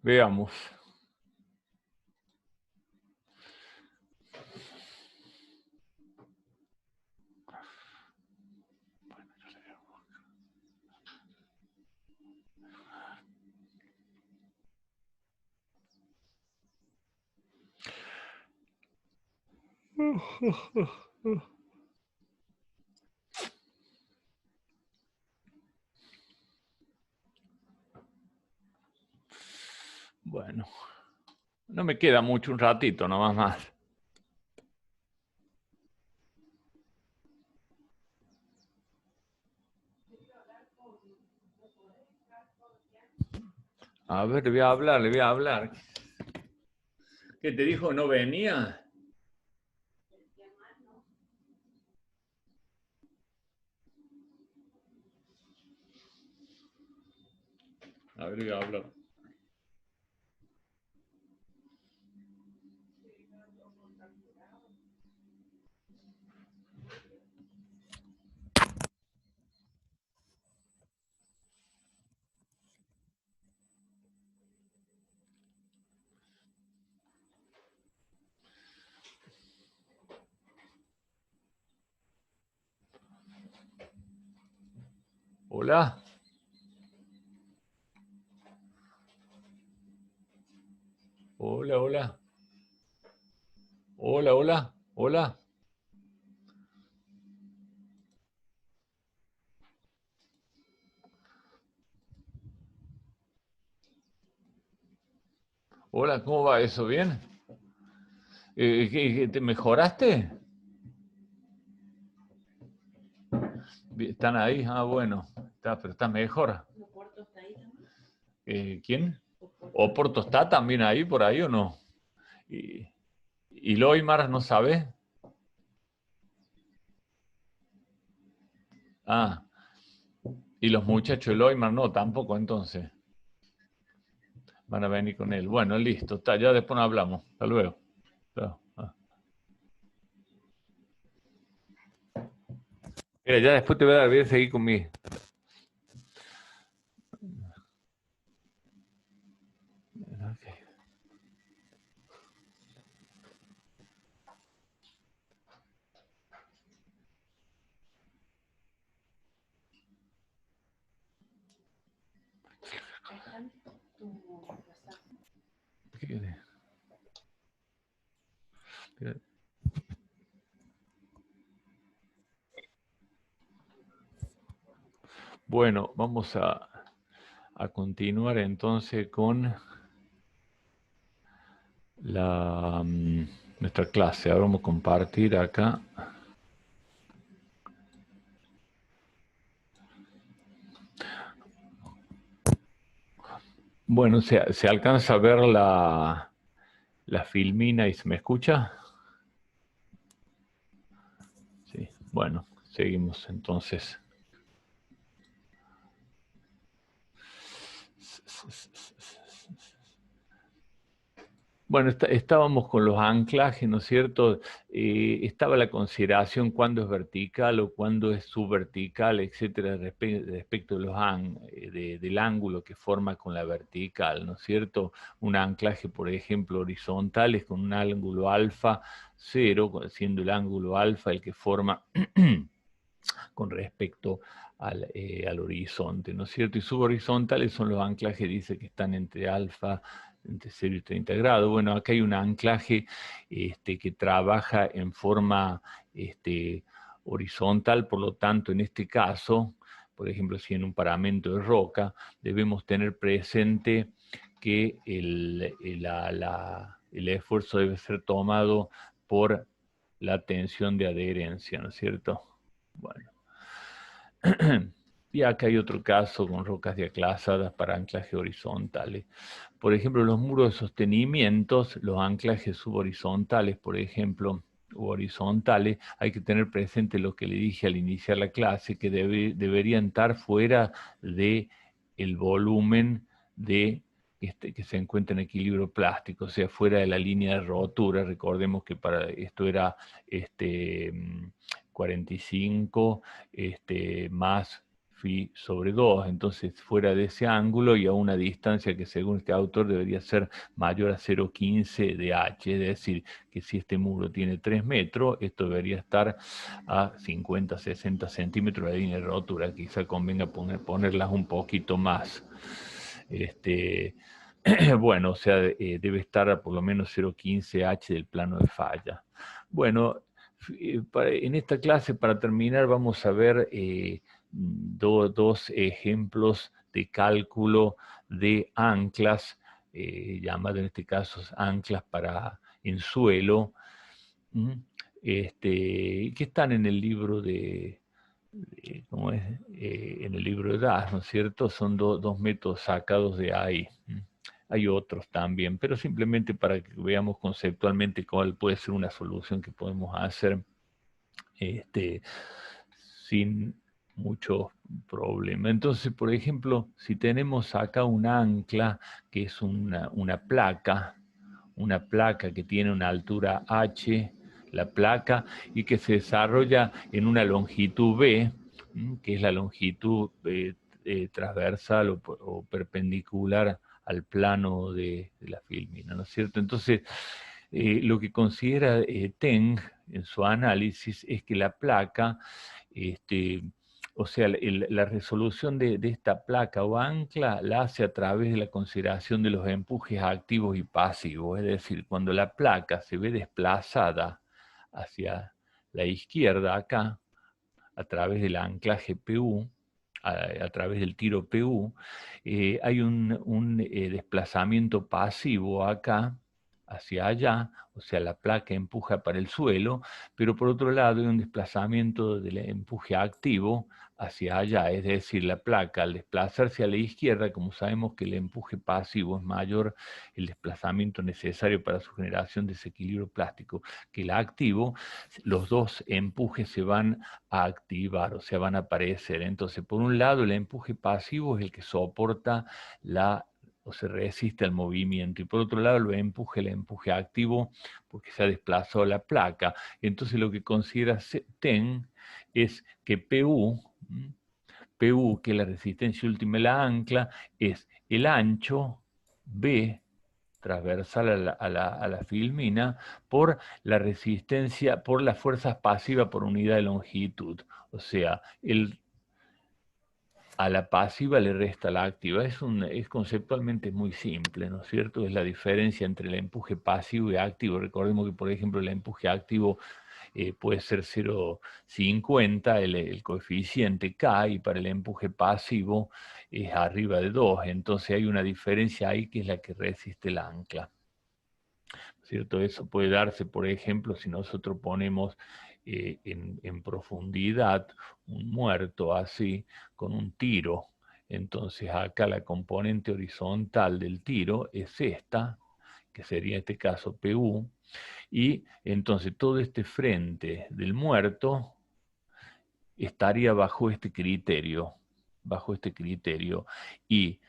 Veamos. Bueno, no me queda mucho, un ratito, nomás más. A ver, le voy a hablar, le voy a hablar. ¿Qué te dijo? ¿No venía? A ver, le voy a hablar. Hola. Hola, hola. Hola, hola. Hola. Hola, ¿cómo va eso? ¿Bien? ¿Te mejoraste? ¿Están ahí? Ah, bueno. Pero está mejor. ¿Quién? ¿Oporto está también ahí, por ahí o no? ¿Y Loimar no sabe? Ah, y los muchachos de Loimar no, tampoco entonces. Van a venir con él. Bueno, listo, está, ya después nos hablamos. Hasta luego. Chao. Mira, ya después te voy a seguir conmigo. Okay. Bueno, vamos a continuar entonces con nuestra clase. Ahora vamos a compartir acá. Bueno, se alcanza a ver la filmina y se me escucha. Sí, bueno, seguimos entonces. Bueno, estábamos con los anclajes, ¿no es cierto? Estaba la consideración cuándo es vertical o cuándo es subvertical, etcétera, respecto de del ángulo que forma con la vertical, ¿no es cierto? Un anclaje, por ejemplo, horizontal es con un ángulo alfa 0, siendo el ángulo alfa el que forma con respecto al horizonte, ¿no es cierto? Y subhorizontales son los anclajes, dice que están entre alfa, entre 0 y 30 grados. Bueno, acá hay un anclaje que trabaja en forma horizontal, por lo tanto, en este caso, por ejemplo, si en un paramento de roca, debemos tener presente que el esfuerzo debe ser tomado por la tensión de adherencia, ¿no es cierto? Bueno. Y acá hay otro caso con rocas diaclasadas para anclajes horizontales. Por ejemplo, los muros de sostenimientos, los anclajes subhorizontales, por ejemplo, u horizontales, hay que tener presente lo que le dije al iniciar la clase, que deberían estar fuera de el volumen de que se encuentra en equilibrio plástico, o sea, fuera de la línea de rotura. Recordemos que para esto era 45 más phi sobre 2, entonces fuera de ese ángulo y a una distancia que según este autor debería ser mayor a 0,15 de h, es decir, que si este muro tiene 3 metros, esto debería estar a 50, 60 centímetros de línea de rotura, quizá convenga ponerlas un poquito más. Bueno, o sea, debe estar a por lo menos 0,15 h del plano de falla. Bueno, en esta clase, para terminar, vamos a ver dos ejemplos de cálculo de anclas, llamadas en este caso anclas en suelo, que están en el libro ¿cómo es? En el libro de Das, ¿no es cierto? Son dos métodos sacados de ahí. Hay otros también, pero simplemente para que veamos conceptualmente cuál puede ser una solución que podemos hacer sin mucho problema. Entonces, por ejemplo, si tenemos acá un ancla, que es una placa que tiene una altura h, la placa, y que se desarrolla en una longitud b, que es la longitud transversal o perpendicular al plano de la filmina, ¿no es cierto? Entonces, lo que considera Teng en su análisis es que la placa, o sea, la resolución de esta placa o ancla la hace a través de la consideración de los empujes activos y pasivos, es decir, cuando la placa se ve desplazada hacia la izquierda acá, a través del anclaje PU, a través del tiro PU, hay un desplazamiento pasivo acá, hacia allá, o sea, la placa empuja para el suelo, pero por otro lado hay un desplazamiento del empuje activo hacia allá, es decir, la placa al desplazarse a la izquierda, como sabemos que el empuje pasivo es mayor el desplazamiento necesario para su generación de desequilibrio plástico que el activo, los dos empujes se van a activar, o sea, van a aparecer. Entonces, por un lado, el empuje pasivo es el que soporta o se resiste al movimiento, y por otro lado el empuje activo, porque se ha desplazado la placa. Entonces lo que considera Ten es que PU, que es la resistencia última de la ancla, es el ancho B transversal a la filmina por la resistencia, por las fuerzas pasivas por unidad de longitud. O sea, a la pasiva le resta la activa. Es conceptualmente muy simple, ¿no es cierto? Es la diferencia entre el empuje pasivo y activo. Recordemos que, por ejemplo, el empuje activo puede ser 0,50 el coeficiente K, y para el empuje pasivo es arriba de 2. Entonces hay una diferencia ahí que es la que resiste el ancla. ¿Cierto? Eso puede darse, por ejemplo, si nosotros ponemos en profundidad un muerto así, con un tiro. Entonces acá la componente horizontal del tiro es esta, que sería en este caso PU, y entonces todo este frente del muerto estaría bajo este criterio, y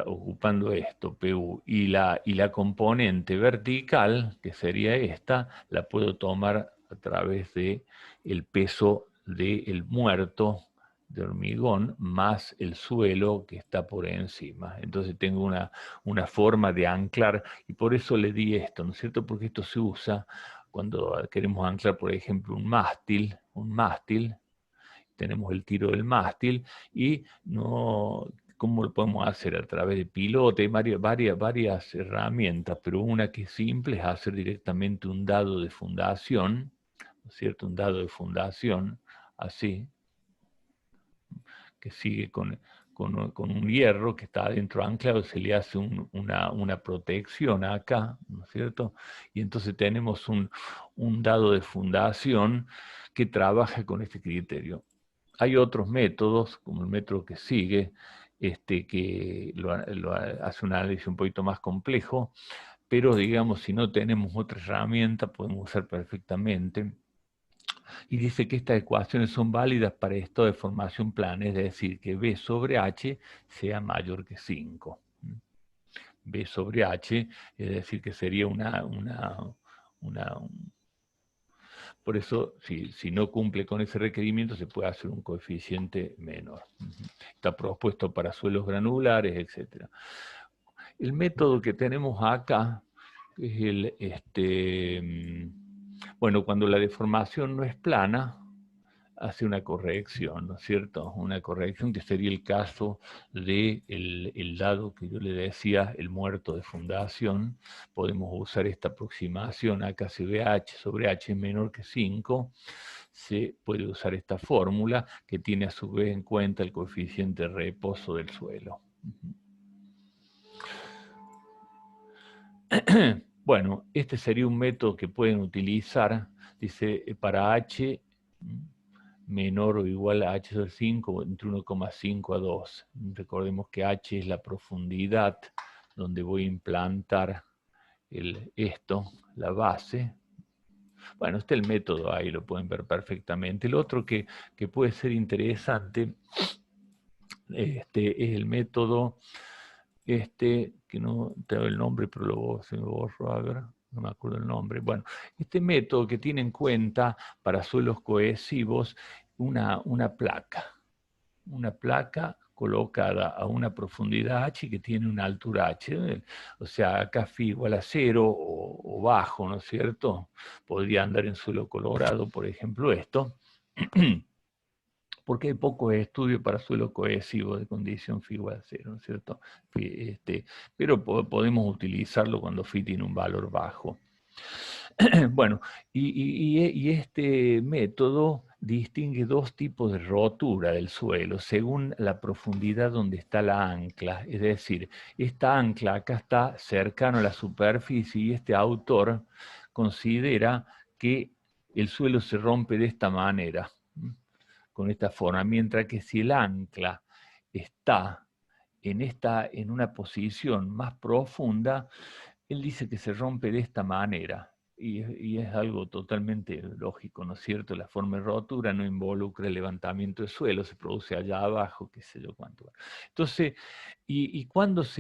ocupando esto, PU, y la componente vertical, que sería esta, la puedo tomar a través de el peso del muerto de hormigón más el suelo que está por encima. Entonces tengo una forma de anclar, y por eso le di esto, ¿no es cierto? Porque esto se usa cuando queremos anclar, por ejemplo, un mástil, tenemos el tiro del mástil, y no, ¿cómo lo podemos hacer? A través de pilote, hay varias herramientas, pero una que es simple es hacer directamente un dado de fundación, ¿no es cierto? Un dado de fundación, así, que sigue con un hierro que está adentro anclado, se le hace una protección acá, ¿no es cierto? Y entonces tenemos un dado de fundación que trabaja con este criterio. Hay otros métodos, como el método que sigue, que hace un análisis un poquito más complejo, pero digamos, si no tenemos otra herramienta, podemos usar perfectamente. Y dice que estas ecuaciones son válidas para esto de formación plana, es decir, que B sobre H sea mayor que 5. B sobre H, es decir, que sería Por eso, si no cumple con ese requerimiento, se puede hacer un coeficiente menor. Está propuesto para suelos granulares, etc. El método que tenemos acá es bueno, cuando la deformación no es plana, hace una corrección, ¿no es cierto? Una corrección que sería el caso de el dado que yo le decía, el muerto de fundación. Podemos usar esta aproximación, acá se ve h sobre h es menor que 5, se puede usar esta fórmula que tiene a su vez en cuenta el coeficiente de reposo del suelo. Bueno, este sería un método que pueden utilizar, dice, para h menor o igual a h sobre 5, entre 1,5 a 2. Recordemos que h es la profundidad donde voy a implantar la base. Bueno, este es el método, ahí lo pueden ver perfectamente. El otro que puede ser interesante es el método, que no tengo el nombre, pero se me borró, a ver, no me acuerdo el nombre. Bueno, este método que tiene en cuenta para suelos cohesivos una placa colocada a una profundidad h que tiene una altura h, o sea, acá phi igual a 0 o bajo, ¿no es cierto? Podría andar en suelo colorado, por ejemplo, esto, porque hay pocos estudios para suelo cohesivo de condición phi igual a 0, ¿no es cierto? Pero podemos utilizarlo cuando phi tiene un valor bajo. Bueno, y este método distingue dos tipos de rotura del suelo según la profundidad donde está la ancla. Es decir, esta ancla acá está cercano a la superficie y este autor considera que el suelo se rompe de esta manera, con esta forma, mientras que si el ancla está en una posición más profunda, él dice que se rompe de esta manera, y es algo totalmente lógico, ¿no es cierto? La forma de rotura no involucra el levantamiento de suelo, se produce allá abajo, qué sé yo cuánto. Entonces, ¿y cuándo es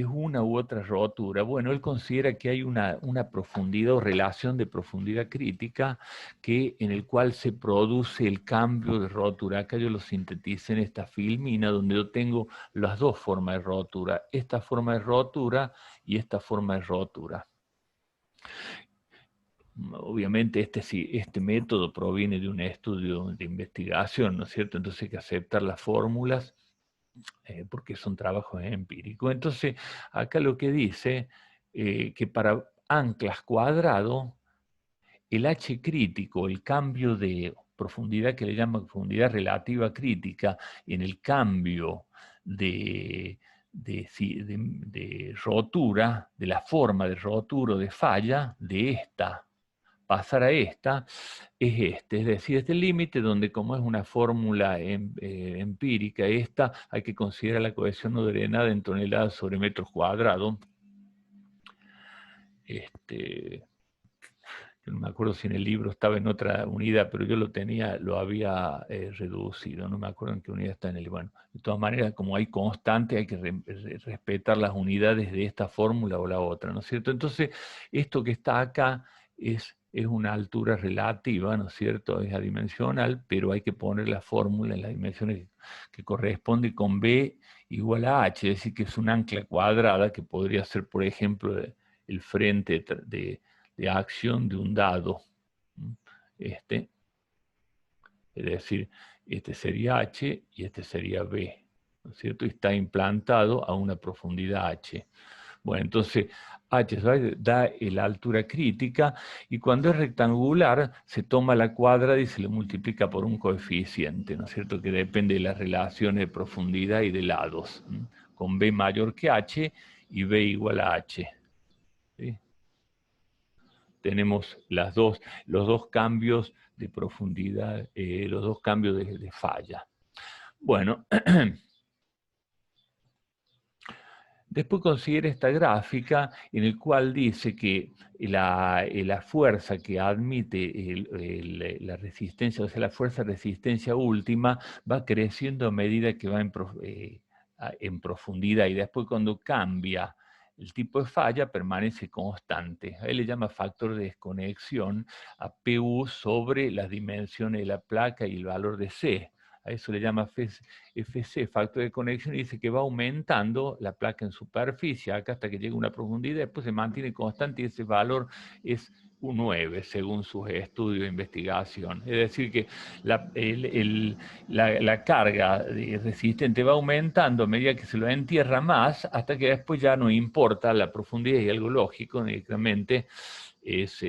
una u otra rotura? Bueno, él considera que hay una profundidad o relación de profundidad crítica en el cual se produce el cambio de rotura. Acá yo lo sinteticé en esta filmina, donde yo tengo las dos formas de rotura, esta forma de rotura y esta forma de rotura. Obviamente este método proviene de un estudio de investigación, ¿no es cierto? Entonces hay que aceptar las fórmulas porque son trabajos empíricos. Entonces acá lo que dice que para anclas cuadrado, el H crítico, el cambio de profundidad que le llaman profundidad relativa crítica, en el cambio de rotura, de la forma de rotura o de falla, de esta pasar a esta, es decir, este límite donde como es una fórmula empírica, hay que considerar la cohesión no drenada en toneladas sobre metros cuadrados. Yo no me acuerdo si en el libro estaba en otra unidad, pero yo lo había reducido, no me acuerdo en qué unidad está en el. Bueno, de todas maneras, como hay constante, hay que respetar las unidades de esta fórmula o la otra, ¿no es cierto? Entonces, esto que está acá es una altura relativa, ¿no es cierto? Es adimensional, pero hay que poner la fórmula en las dimensiones que corresponde con B igual a H, es decir, que es un ancla cuadrada que podría ser, por ejemplo, el frente de acción de un dado. Es decir, este sería H y este sería B, ¿no es cierto? Y está implantado a una profundidad H. Bueno, entonces H da la altura crítica y cuando es rectangular se toma la cuadrada y se le multiplica por un coeficiente, ¿no es cierto? Que depende de las relaciones de profundidad y de lados, con B mayor que H y B igual a H. ¿Sí? Tenemos los dos cambios de profundidad, los dos cambios de falla. Bueno, después considera esta gráfica en el cual dice que la fuerza que admite la resistencia, o sea, la fuerza de resistencia última va creciendo a medida que va en profundidad y después cuando cambia el tipo de falla permanece constante. A él le llama factor de desconexión a PU sobre las dimensiones de la placa y el valor de C. A eso le llama FC, factor de conexión, y dice que va aumentando la placa en superficie acá hasta que llega a una profundidad, después se mantiene constante y ese valor es un 9 según sus estudios de investigación. Es decir, que la carga resistente va aumentando a medida que se lo entierra más, hasta que después ya no importa la profundidad, y algo lógico, directamente es,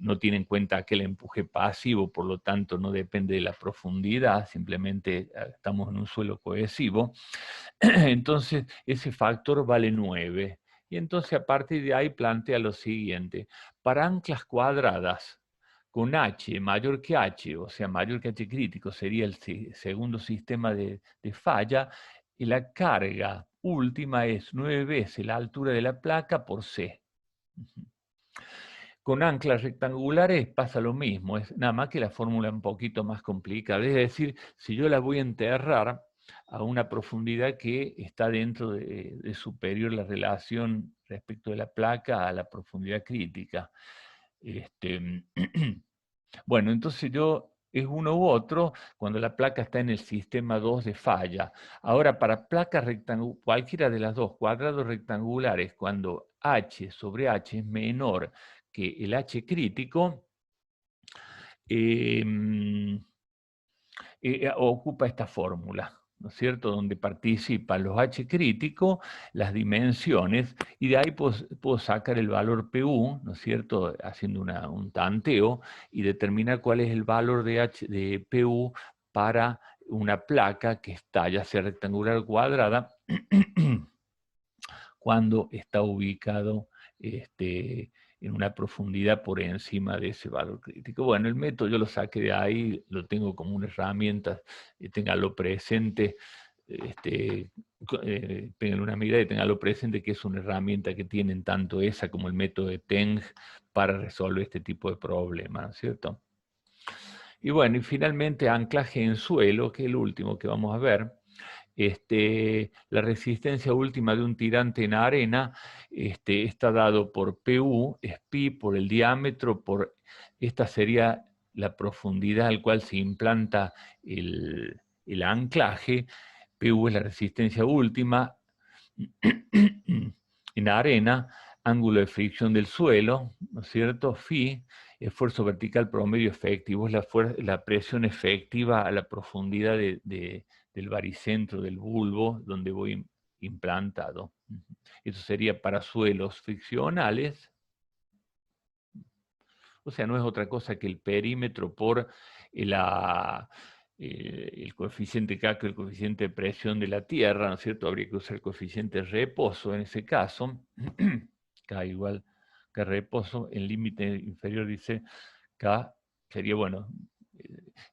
no tiene en cuenta aquel empuje pasivo, por lo tanto no depende de la profundidad, simplemente estamos en un suelo cohesivo. Entonces ese factor vale 9. Y entonces a partir de ahí plantea lo siguiente: para anclas cuadradas con H mayor que H, o sea, mayor que H crítico, sería el segundo sistema de falla, y la carga última es 9 veces la altura de la placa por C. Con anclas rectangulares pasa lo mismo, es nada más que la fórmula un poquito más complicada. Es decir, si yo la voy a enterrar a una profundidad que está dentro de superior la relación respecto de la placa a la profundidad crítica. Bueno, entonces es uno u otro cuando la placa está en el sistema 2 de falla. Ahora, para placas rectangulares, cualquiera de las dos, cuadrados rectangulares, cuando H sobre H es menor que el H crítico, ocupa esta fórmula, ¿no es cierto?, donde participan los H críticos, las dimensiones, y de ahí puedo sacar el valor PU, ¿no es cierto?, haciendo un tanteo, y determinar cuál es el valor de PU para una placa que está ya sea rectangular o cuadrada, cuando está ubicado en una profundidad por encima de ese valor crítico. Bueno, el método yo lo saqué de ahí, lo tengo como una herramienta, téngalo presente, tengan una mirada y téngalo presente que es una herramienta que tienen tanto esa como el método de Teng para resolver este tipo de problemas, ¿no es cierto? Y bueno, y finalmente anclaje en suelo, que es el último que vamos a ver. La resistencia última de un tirante en arena está dado por PU, es pi por el diámetro, esta sería la profundidad al cual se implanta el anclaje. PU es la resistencia última en arena, ángulo de fricción del suelo, ¿no es cierto? Phi, esfuerzo vertical promedio efectivo, es la presión efectiva a la profundidad del baricentro del bulbo donde voy implantado. Eso sería para suelos friccionales, o sea, no es otra cosa que el perímetro por el coeficiente K, que es el coeficiente de presión de la Tierra, ¿no es cierto? Habría que usar el coeficiente de reposo en ese caso, K igual que reposo, el límite inferior dice K, sería, bueno,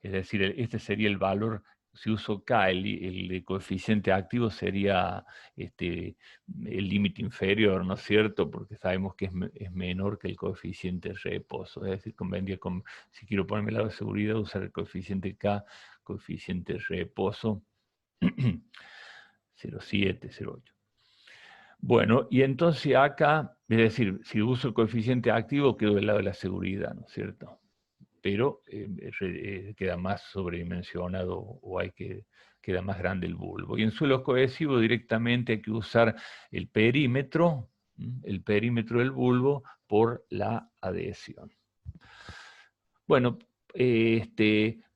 es decir, este sería el valor. Si uso K, el coeficiente activo sería el límite inferior, ¿no es cierto? Porque sabemos que es menor que el coeficiente de reposo. Es decir, convendría, si quiero ponerme el lado de seguridad, usar el coeficiente K, coeficiente de reposo 0,7, 0,8. Bueno, y entonces acá, es decir, si uso el coeficiente activo, quedo del lado de la seguridad, ¿no es cierto? Pero queda más sobredimensionado o queda más grande el bulbo. Y en suelos cohesivos directamente hay que usar el perímetro del bulbo por la adhesión. Bueno,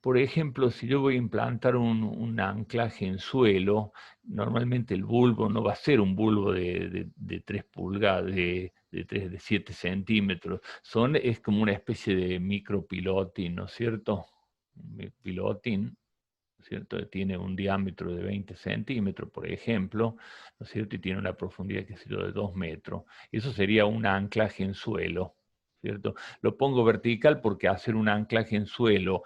por ejemplo, si yo voy a implantar un anclaje en suelo, normalmente el bulbo no va a ser un bulbo de 3 pulgadas, de 7 centímetros. Es como una especie de micropilotín, ¿no es cierto? Un pilotín, ¿no es cierto? Tiene un diámetro de 20 centímetros, por ejemplo, ¿no es cierto? Y tiene una profundidad, qué sé yo, de 2 metros. Eso sería un anclaje en suelo, ¿cierto? Lo pongo vertical porque hacer un anclaje en suelo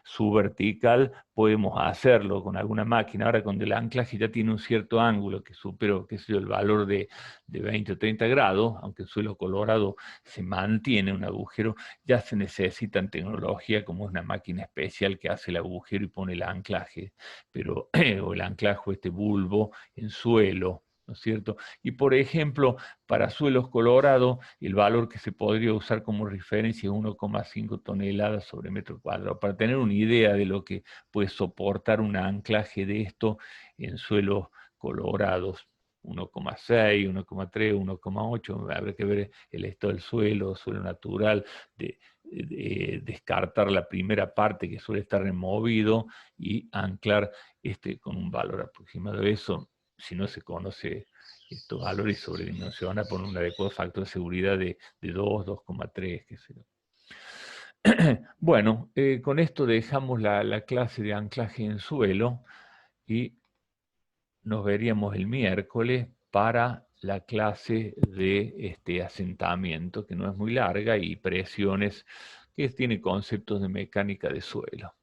subvertical podemos hacerlo con alguna máquina. Ahora, cuando el anclaje ya tiene un cierto ángulo que supera, qué sé yo, el valor de 20 o 30 grados, aunque el suelo colorado se mantiene un agujero, ya se necesita tecnología como una máquina especial que hace el agujero y pone el anclaje, pero, o el anclaje, bulbo en suelo, ¿no es cierto? Y por ejemplo, para suelos colorados, el valor que se podría usar como referencia es 1,5 toneladas sobre metro cuadrado, para tener una idea de lo que puede soportar un anclaje de esto en suelos colorados. 1,6, 1,3, 1,8, habrá que ver el estado del suelo natural, descartar la primera parte que suele estar removido y anclar con un valor aproximado de eso. Si no se conoce estos valores, sobredimensiona por un adecuado factor de seguridad de 2, 2,3, qué sé yo. Bueno, con esto dejamos la clase de anclaje en suelo y nos veríamos el miércoles para la clase de asentamiento, que no es muy larga, y presiones, que tiene conceptos de mecánica de suelo.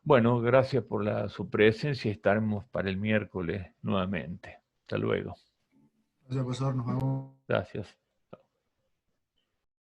Bueno, gracias por su presencia y estaremos para el miércoles nuevamente. Hasta luego. Gracias, profesor. Nos vemos. Gracias.